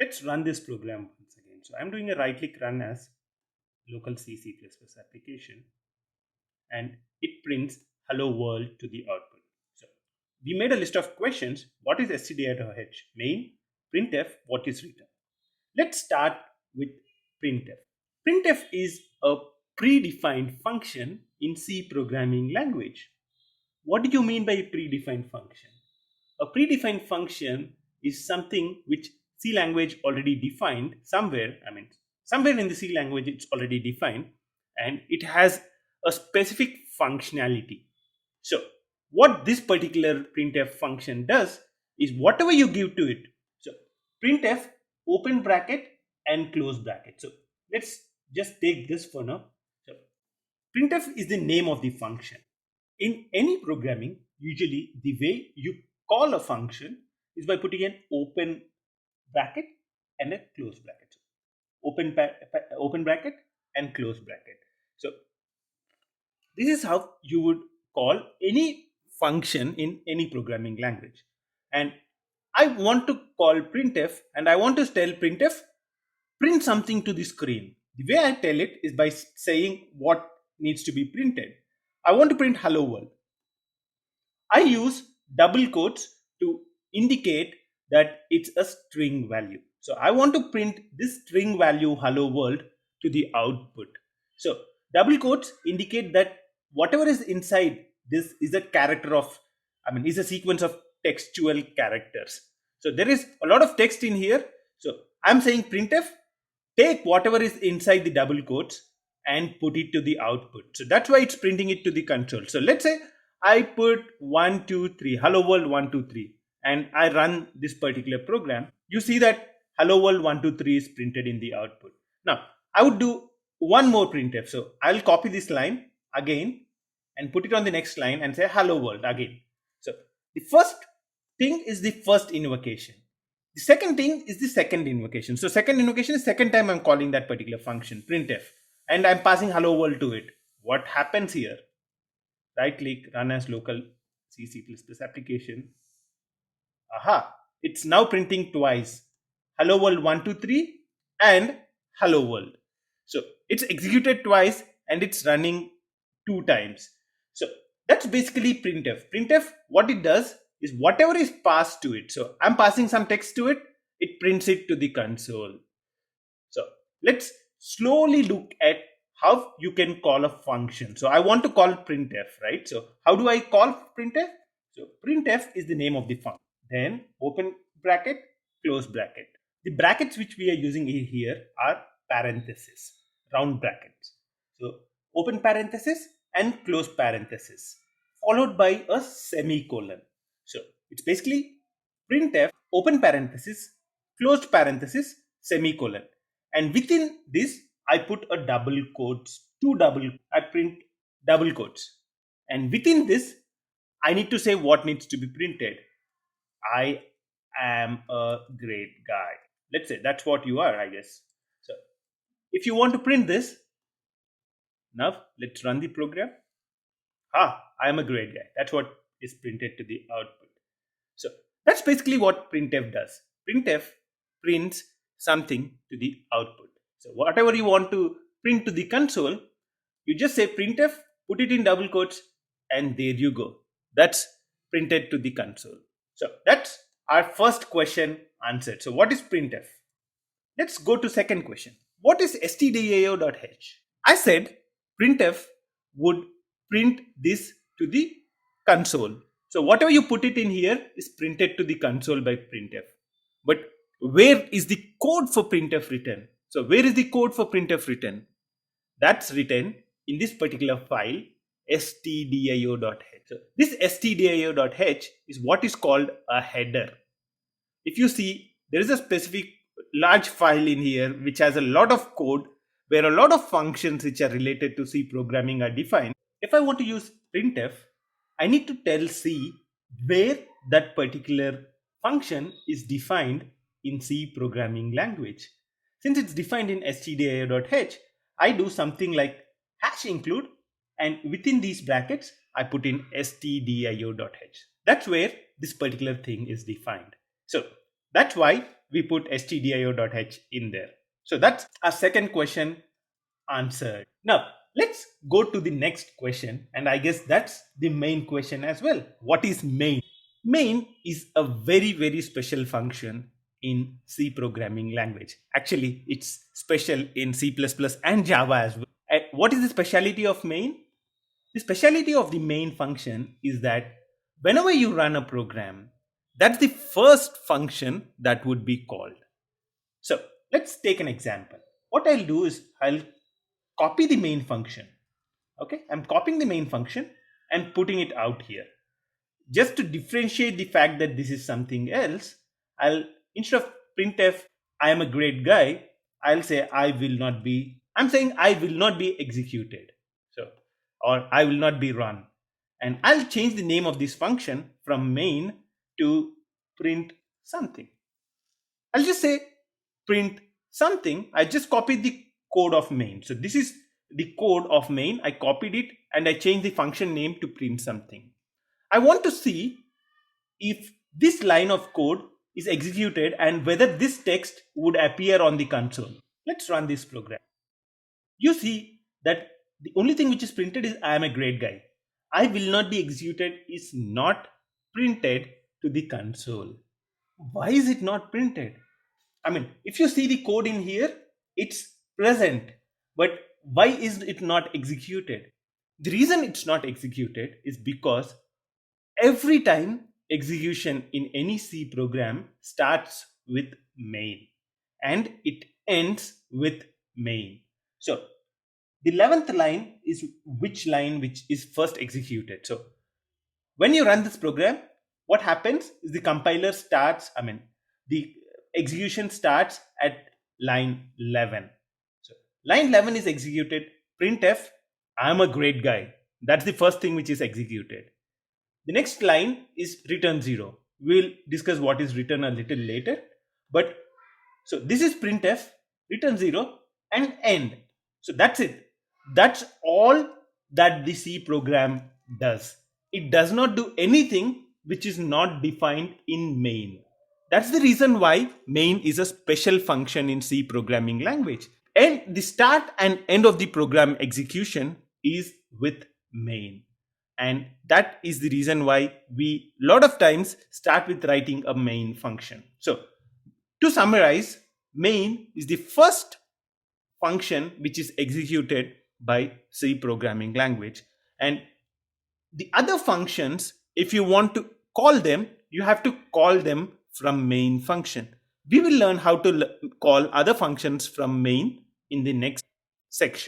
Let's run this program once again. So I'm doing a right click run as local C++ application, and it prints hello world to the output. So we made a list of questions. What is std.h? Main, printf, what is written? Let's start with printf. Printf is a predefined function in C programming language. What do you mean by predefined function? A predefined function is something which C language already defined somewhere. Somewhere in the C language it's already defined, and it has a specific functionality. So, what this particular printf function does is whatever you give to it. So, printf open bracket and close bracket. So, let's just take this for now. So, printf is the name of the function. In any programming, usually the way you call a function is by putting an open bracket and a close bracket. So open bracket and close bracket. So this is how you would call any function in any programming language. And I want to call printf, and I want to tell printf print something to the screen. The way I tell it is by saying what needs to be printed. I want to print hello world. I use double quotes to indicate that it's a string value. So I want to print this string value hello world to the output. So double quotes indicate that whatever is inside this is a character of, is a sequence of textual characters. So there is a lot of text in here. So I'm saying printf, take whatever is inside the double quotes and put it to the output. So that's why it's printing it to the console. So let's say I put 1, 2, 3, hello world 1, 2, 3, and I run this particular program. You see that hello world 1, 2, 3 is printed in the output. Now, I would do one more printf. So I'll copy this line again and put it on the next line and say hello world again. So the first thing is the first invocation. The second thing is the second invocation. So second invocation is second time I'm calling that particular function printf, and I'm passing hello world to it. What happens here? Right click, run as local C++ application. Aha, it's now printing twice. Hello world 1, 2, 3 and hello world. So it's executed twice and it's running 2 times. So that's basically printf. Printf, what it does is whatever is passed to it. So I'm passing some text to it, it prints it to the console. So let's slowly look at how you can call a function. So I want to call printf, right? So how do I call printf? So printf is the name of the function. Then open bracket, close bracket. The brackets which we are using here are parentheses, round brackets. So open parenthesis and close parenthesis, followed by a semicolon. So it's basically printf, open parenthesis, closed parenthesis, semicolon. And within this, I put a double quotes, I print double quotes. And within this, I need to say what needs to be printed. I am a great guy. Let's say that's what you are, I guess. So if you want to print this, now let's run the program. I am a great guy. That's what is printed to the output. So that's basically what printf does. Printf prints something to the output. So whatever you want to print to the console, you just say printf, put it in double quotes, and there you go. That's printed to the console. So that's our first question answered. So what is printf? Let's go to second question. What is stdio.h? I said printf would print this to the console. So whatever you put it in here is printed to the console by printf. But where is the code for printf written? So where is the code for printf written? That's written in this particular file, stdio.h. So this stdio.h is what is called a header. If you see, there is a specific large file in here which has a lot of code where a lot of functions which are related to C programming are defined. If I want to use printf, I need to tell C where that particular function is defined in C programming language. Since it's defined in stdio.h, I do something like hash include, and within these brackets, I put in stdio.h. That's where this particular thing is defined. So that's why we put stdio.h in there. So that's our second question answered. Now, let's go to the next question. And I guess that's the main question as well. What is main? Main is a very, very special function in C programming language. Actually, it's special in C++ and Java as well. What is the speciality of main? The speciality of the main function is that whenever you run a program, that's the first function that would be called. So let's take an example. What I'll do is I'll copy the main function. Okay, I'm copying the main function and putting it out here. Just to differentiate the fact that this is something else, I'll, instead of printf, I am a great guy, I'll say I'm saying I will not be executed. So, or I will not be run. And I'll change the name of this function from main to print something. I'll just say print something. I just copied the code of main. So this is the code of main. I copied it and I changed the function name to print something. I want to see if this line of code is executed and whether this text would appear on the console. Let's run this program. You see that the only thing which is printed is I am a great guy. I will not be executed is not printed to the console. Why is it not printed? I mean, if you see the code in here, it's present, but why is it not executed? The reason it's not executed is because every time execution in any C program starts with main and it ends with main. So the 11th line is which line which is first executed. So when you run this program, what happens is the compiler starts, the execution starts at line 11. So line 11 is executed, printf, I'm a great guy. That's the first thing which is executed. The next line is return 0. We'll discuss what is return a little later. But so this is printf, return 0 and end. So that's it. That's all that the C program does. It does not do anything which is not defined in main. That's the reason why main is a special function in C programming language. And the start and end of the program execution is with main. And that is the reason why we lot of times start with writing a main function. So to summarize, main is the first function which is executed by C programming language. And the other functions, if you want to call them, you have to call them from main function. We will learn how to call other functions from main in the next section.